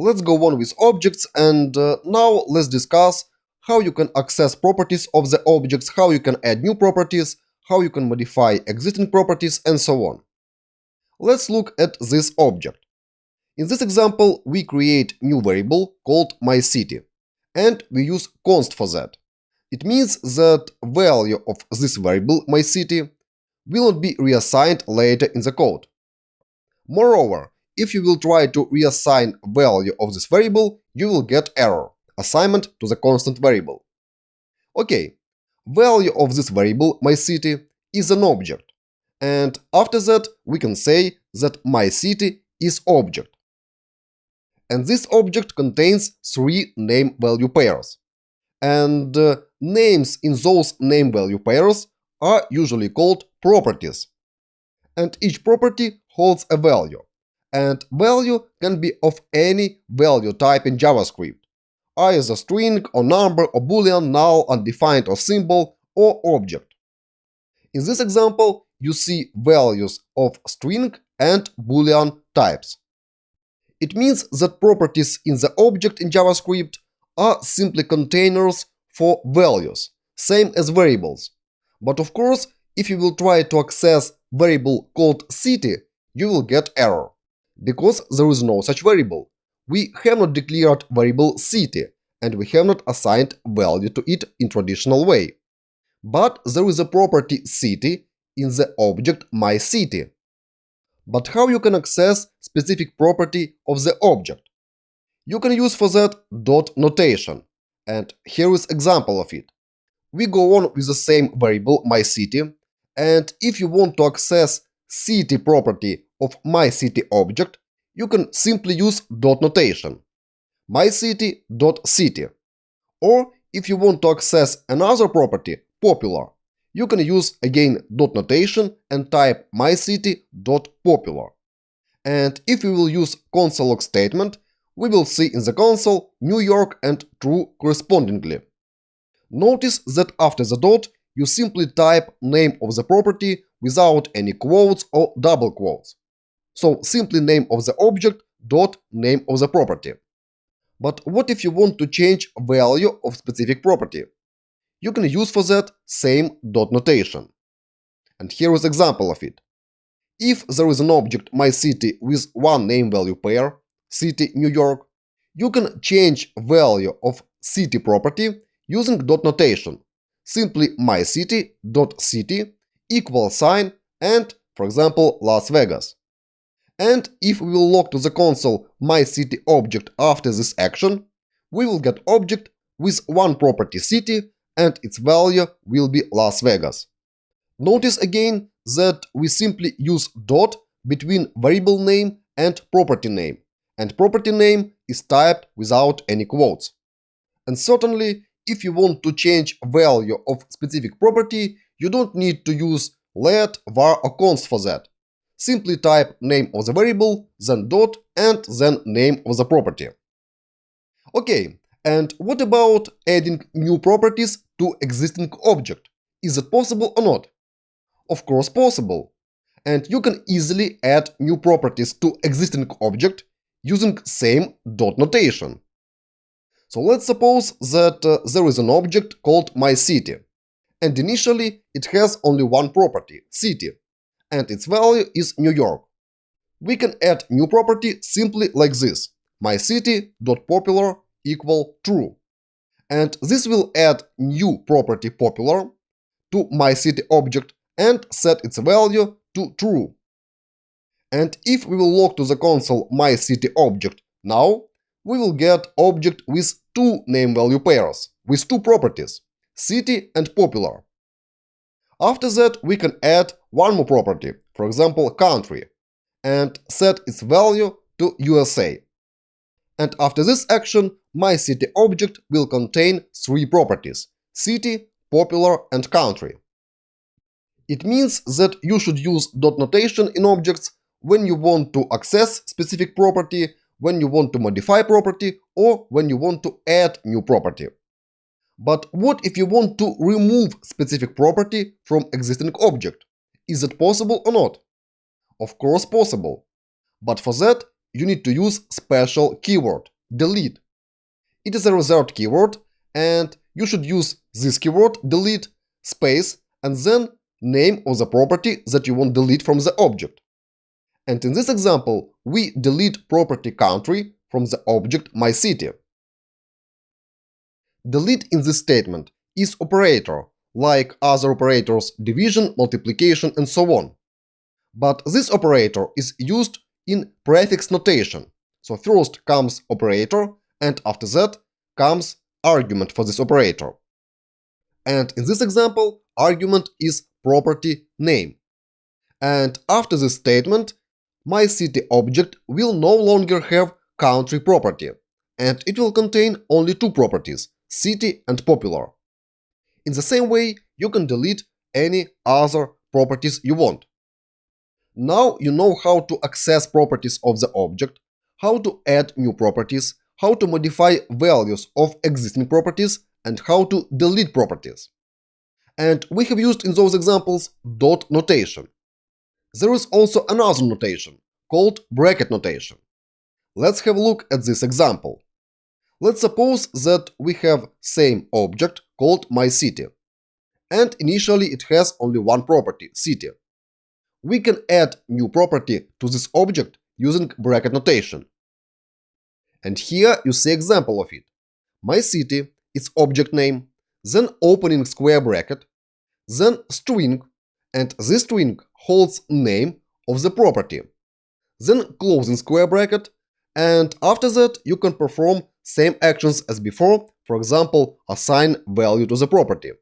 let's go on with objects, and now let's discuss how you can access properties of the objects, how you can add new properties, how you can modify existing properties, and so on. Let's look at this object. In this example, we create new variable called myCity, and we use const for that. It means that value of this variable myCity will not be reassigned later in the code. Moreover, if you will try to reassign value of this variable, you will get error, assignment to the constant variable. Okay, value of this variable myCity is an object, and after that we can say that myCity is object. And this object contains three name-value pairs. And names in those name-value pairs are usually called properties. And each property holds a value. And value can be of any value type in JavaScript, either string or number or boolean, null, undefined or symbol or object. In this example, you see values of string and boolean types. It means that properties in the object in JavaScript are simply containers for values, same as variables. But of course, if you will try to access variable called city, you will get error, because there is no such variable. We have not declared variable city, and we have not assigned value to it in traditional way. But there is a property city in the object myCity. But how you can access specific property of the object? You can use for that dot notation, and here is example of it. We go on with the same variable myCity, and if you want to access city property of myCity object, you can simply use dot notation, myCity.city. Or if you want to access another property, popular, you can use again dot notation and type myCity.popular. And if we will use console log statement, we will see in the console New York and true correspondingly. Notice that after the dot, you simply type name of the property without any quotes or double quotes. So simply name of the object dot name of the property. But what if you want to change value of specific property? You can use for that same dot notation. And here is example of it. If there is an object myCity with one name value pair, city New York, you can change value of city property using dot notation, simply myCity.city equal sign and, for example, Las Vegas. And if we will log to the console myCity object after this action, we will get object with one property city and its value will be Las Vegas. Notice again that we simply use dot between variable name and property name is typed without any quotes. And certainly, if you want to change value of specific property, you don't need to use let, var or const for that. Simply type name of the variable, then dot, and then name of the property. Okay, and what about adding new properties to existing object? Is it possible or not? Of course possible. And you can easily add new properties to existing object using same dot notation. So let's suppose that there is an object called myCity, and initially it has only one property, city, and its value is New York. We can add new property simply like this, myCity.popular equal true. And this will add new property popular to myCity object and set its value to true. And if we will log to the console myCity object now, we will get object with two name value pairs, with two properties, city and popular. After that, we can add one more property, for example, country, and set its value to USA. And after this action, myCity object will contain three properties, city, popular, and country. It means that you should use dot notation in objects when you want to access specific property, when you want to modify property, or when you want to add new property. But what if you want to remove specific property from existing object? Is it possible or not? Of course possible. But for that, you need to use special keyword, delete. It is a reserved keyword, and you should use this keyword delete space and then name of the property that you want delete from the object. And in this example, we delete property country from the object myCity. Delete in this statement is operator, like other operators division, multiplication, and so on. But this operator is used in prefix notation. So first comes operator, and after that comes argument for this operator. And in this example, argument is property name. And after this statement, myCity object will no longer have country property, and it will contain only two properties, city and popular. In the same way, you can delete any other properties you want. Now you know how to access properties of the object, how to add new properties, how to modify values of existing properties, and how to delete properties. And we have used in those examples dot notation. There is also another notation called bracket notation. Let's have a look at this example. Let's suppose that we have same object called myCity, and initially it has only one property, city. We can add new property to this object using bracket notation. And here you see example of it. myCity is object name, then opening square bracket, then string, and this string holds name of the property, then closing square bracket, and after that you can perform same actions as before, for example, assign value to the property.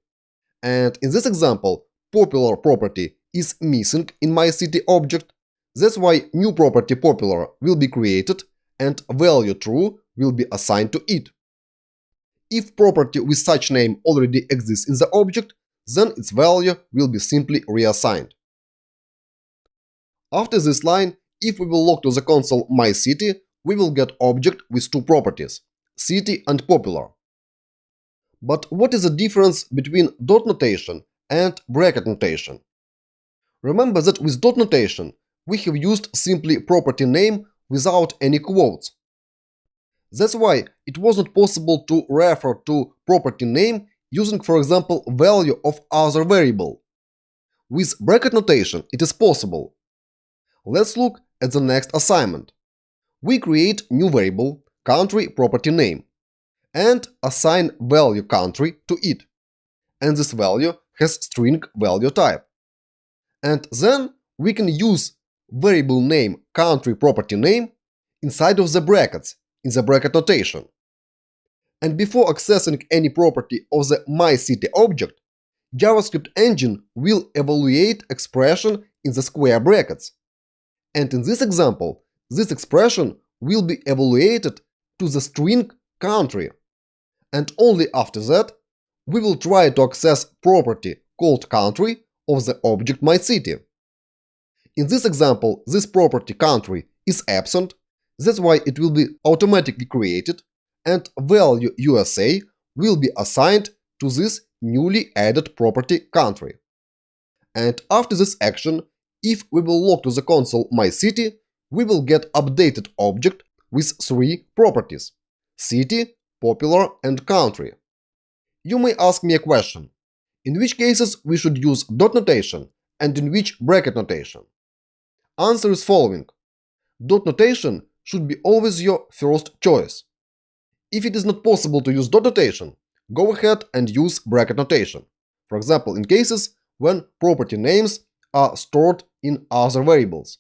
And in this example, popular property is missing in myCity object, that's why new property popular will be created and value true will be assigned to it. If property with such name already exists in the object, then its value will be simply reassigned. After this line, if we will log to the console myCity, we will get object with two properties, city and popular. But what is the difference between dot notation and bracket notation? Remember that with dot notation, we have used simply property name without any quotes. That's why it was not possible to refer to property name using, for example, value of other variable. With bracket notation, it is possible. Let's look at the next assignment. We create new variable, country property name, and assign value country to it. And this value has string value type. And then we can use variable name country property name inside of the brackets in the bracket notation. And before accessing any property of the myCity object, JavaScript engine will evaluate expression in the square brackets. And in this example, this expression will be evaluated to the string country. And only after that, we will try to access property called country of the object myCity. In this example, this property country is absent, that's why it will be automatically created, and value USA will be assigned to this newly added property country. And after this action, if we will log to the console myCity, we will get updated object with three properties, city, popular, and country. You may ask me a question, in which cases we should use dot notation and in which bracket notation? Answer is following. Dot notation should be always your first choice. If it is not possible to use dot notation, go ahead and use bracket notation. For example, in cases when property names are stored in other variables.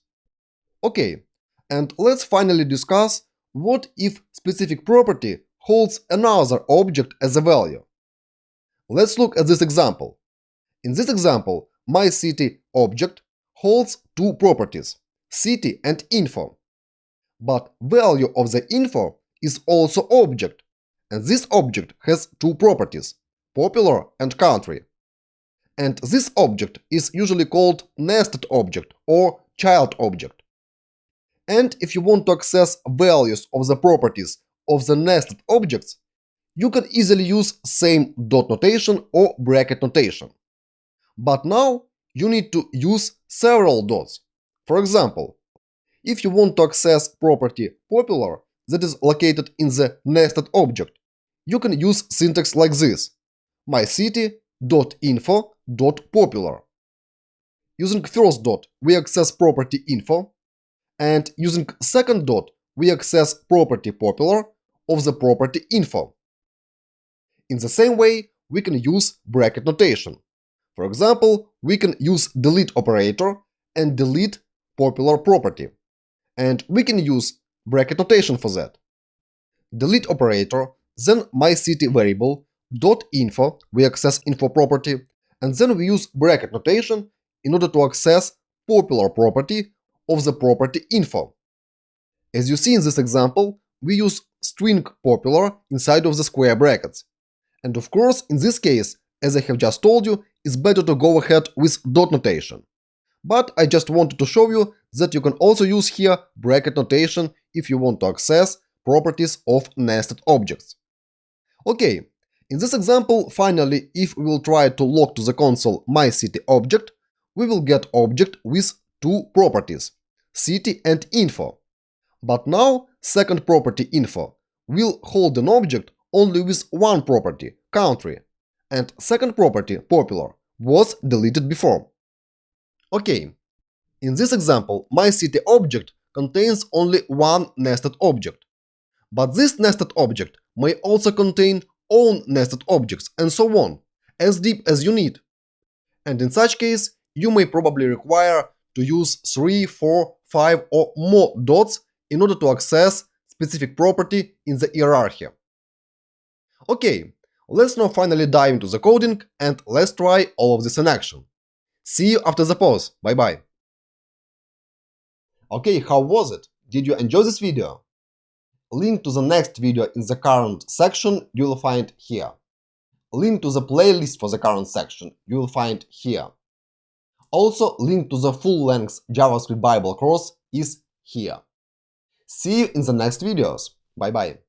Okay, and let's finally discuss what if specific property holds another object as a value. Let's look at this example. In this example, myCity object holds two properties, city and info. But value of the info is also object, and this object has two properties, popular and country. And this object is usually called nested object or child object. And if you want to access values of the properties of the nested objects, you can easily use same dot notation or bracket notation. But now you need to use several dots. For example, if you want to access property popular, that is located in the nested object, you can use syntax like this: myCity.info.popular. Using first dot, we access property info, and using second dot, we access property popular of the property info. In the same way, we can use bracket notation. For example, we can use delete operator and delete popular property. And we can use bracket notation for that. Delete operator, then myCity variable, .info, we access info property, and then we use bracket notation in order to access popular property of the property info. As you see in this example, we use string popular inside of the square brackets. And of course, in this case, as I have just told you, it's better to go ahead with dot notation. But I just wanted to show you that you can also use here bracket notation if you want to access properties of nested objects. Okay, in this example, finally, if we will try to log to the console myCity object, we will get object with two properties, city and info. But now, second property info will hold an object only with one property, country, and second property, popular, was deleted before. Okay, in this example, myCity object contains only one nested object. But this nested object may also contain own nested objects and so on, as deep as you need. And in such case, you may probably require to use 3, 4, 5 or more dots in order to access specific property in the hierarchy. Okay, let's now finally dive into the coding and let's try all of this in action. See you after the pause. Bye bye. Okay, how was it? Did you enjoy this video? Link to the next video in the current section you will find here. Link to the playlist for the current section you will find here. Also, link to the full-length JavaScript Bible course is here. See you in the next videos. Bye bye.